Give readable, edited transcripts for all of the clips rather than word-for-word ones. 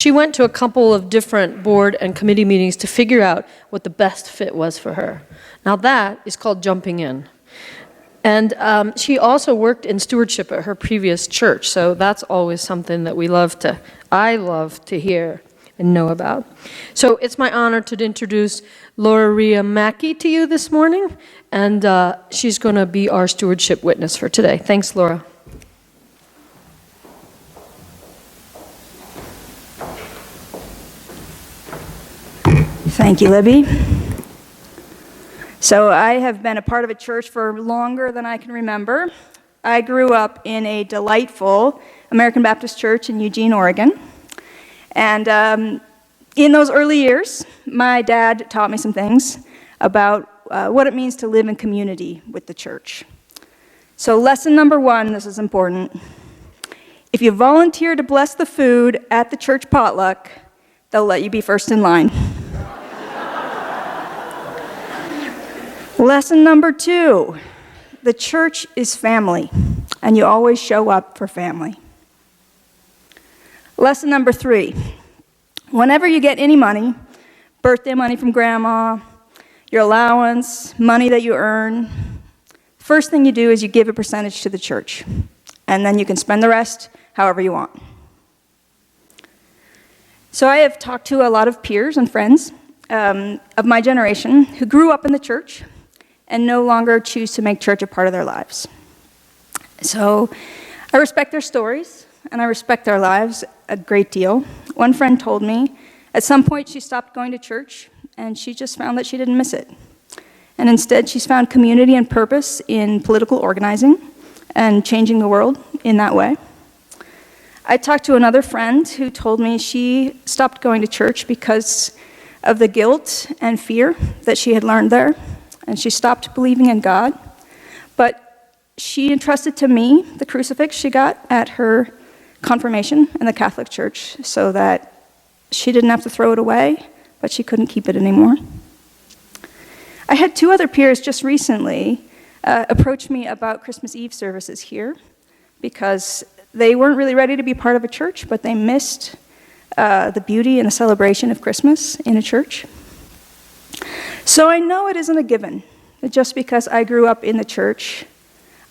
She went to a couple of different board and committee meetings to figure out what the best fit was for her. Now that is called jumping in. And she also worked in stewardship at her previous church, so that's always something that I love to hear and know about. So it's my honor to introduce Riihimaki to you this morning, and she's going to be our stewardship witness for today. Thanks, Laura. Thank you, Libby. So I have been a part of a church for longer than I can remember. I grew up in a delightful American Baptist church in Eugene, Oregon. And in those early years, my dad taught me some things about what it means to live in community with the church. So lesson number 1, this is important. If you volunteer to bless the food at the church potluck, they'll let you be first in line. Lesson number 2, the church is family, and you always show up for family. Lesson number 3, whenever you get any money, birthday money from grandma, your allowance, money that you earn, first thing you do is you give a percentage to the church, and then you can spend the rest however you want. So I have talked to a lot of peers and friends of my generation who grew up in the church and no longer choose to make church a part of their lives. So I respect their stories, and I respect their lives a great deal. One friend told me at some point she stopped going to church, and she just found that she didn't miss it. And instead, she's found community and purpose in political organizing and changing the world in that way. I talked to another friend who told me she stopped going to church because of the guilt and fear that she had learned there, and she stopped believing in God. But she entrusted to me the crucifix she got at her confirmation in the Catholic Church so that she didn't have to throw it away, but she couldn't keep it anymore. I had 2 other peers just recently approach me about Christmas Eve services here because they weren't really ready to be part of a church, but they missed the beauty and the celebration of Christmas in a church. So I know it isn't a given that just because I grew up in the church,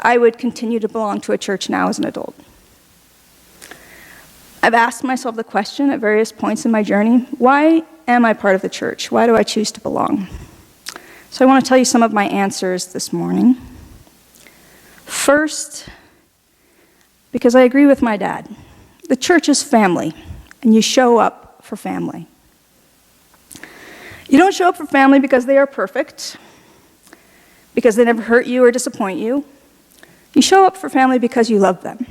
I would continue to belong to a church now as an adult. I've asked myself the question at various points in my journey, why am I part of the church? Why do I choose to belong? So I want to tell you some of my answers this morning. First, because I agree with my dad. The church is family, and you show up for family. You don't show up for family because they are perfect, because they never hurt you or disappoint you. You show up for family because you love them.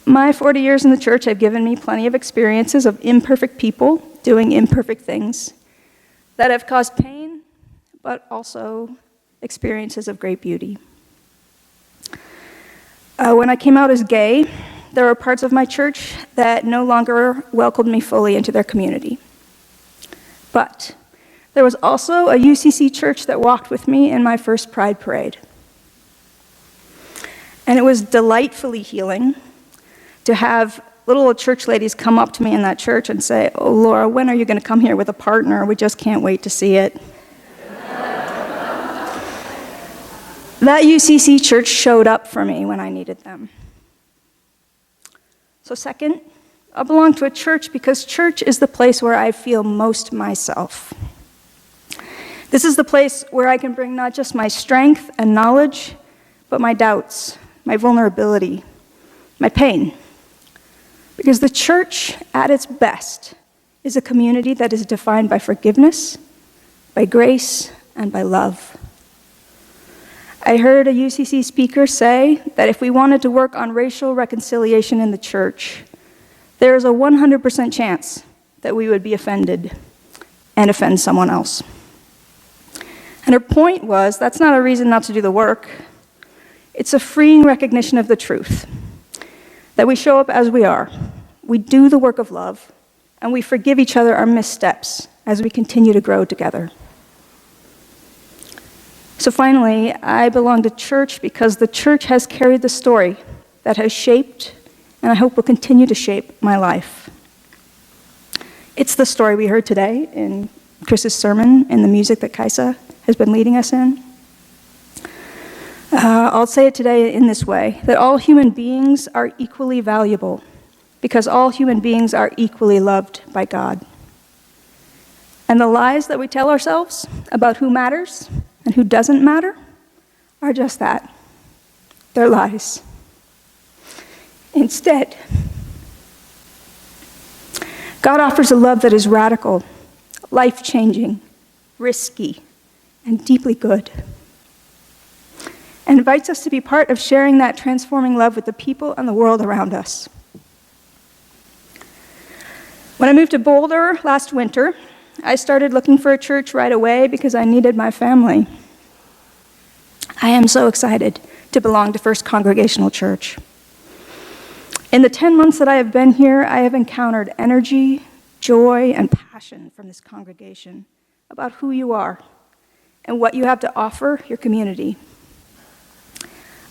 My 40 years in the church have given me plenty of experiences of imperfect people doing imperfect things that have caused pain, but also experiences of great beauty. When I came out as gay, there were parts of my church that no longer welcomed me fully into their community. But there was also a UCC church that walked with me in my first Pride Parade. And it was delightfully healing to have little old church ladies come up to me in that church and say, "Oh, Laura, when are you going to come here with a partner? We just can't wait to see it." That UCC church showed up for me when I needed them. So second, I belong to a church because church is the place where I feel most myself. This is the place where I can bring not just my strength and knowledge, but my doubts, my vulnerability, my pain. Because the church, at its best, is a community that is defined by forgiveness, by grace, and by love. I heard a UCC speaker say that if we wanted to work on racial reconciliation in the church, there is a 100% chance that we would be offended and offend someone else. And her point was, that's not a reason not to do the work. It's a freeing recognition of the truth, that we show up as we are, we do the work of love, and we forgive each other our missteps as we continue to grow together. So finally, I belong to church because the church has carried the story that has shaped, and I hope will continue to shape, my life. It's the story we heard today in Chris's sermon and the music that Kaisa has been leading us in. I'll say it today in this way, that all human beings are equally valuable because all human beings are equally loved by God. And the lies that we tell ourselves about who matters and who doesn't matter are just that. They're lies. Instead, God offers a love that is radical, life-changing, risky, and deeply good, and invites us to be part of sharing that transforming love with the people and the world around us. When I moved to Boulder last winter, I started looking for a church right away because I needed my family. I am so excited to belong to First Congregational Church. In the 10 months that I have been here, I have encountered energy, joy, and passion from this congregation about who you are and what you have to offer your community.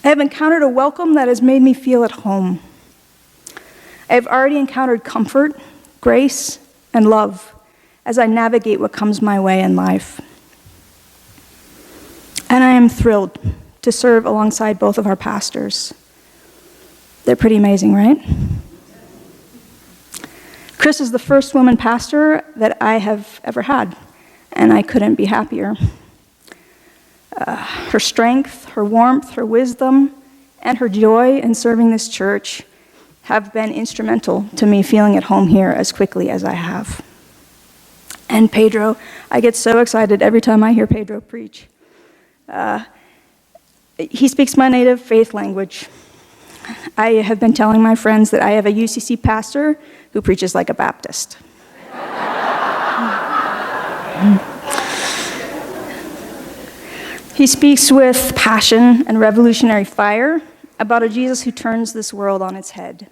I have encountered a welcome that has made me feel at home. I have already encountered comfort, grace, and love as I navigate what comes my way in life. And I am thrilled to serve alongside both of our pastors. They're pretty amazing, right? Chris is the first woman pastor that I have ever had, and I couldn't be happier. Her strength, her warmth, her wisdom, and her joy in serving this church have been instrumental to me feeling at home here as quickly as I have. And Pedro, I get so excited every time I hear Pedro preach. He speaks my native faith language. I have been telling my friends that I have a UCC pastor who preaches like a Baptist. He speaks with passion and revolutionary fire about a Jesus who turns this world on its head.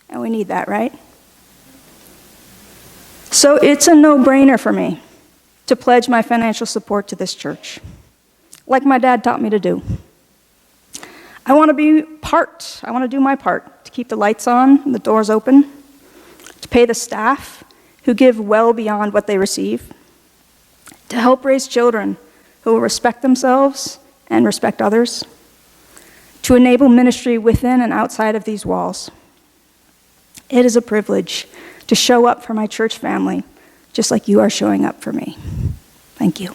And we need that, right? So it's a no-brainer for me to pledge my financial support to this church, like my dad taught me to do. I want to do my part to keep the lights on and the doors open, to pay the staff who give well beyond what they receive, to help raise children who will respect themselves and respect others, to enable ministry within and outside of these walls. It is a privilege to show up for my church family, just like you are showing up for me. Thank you.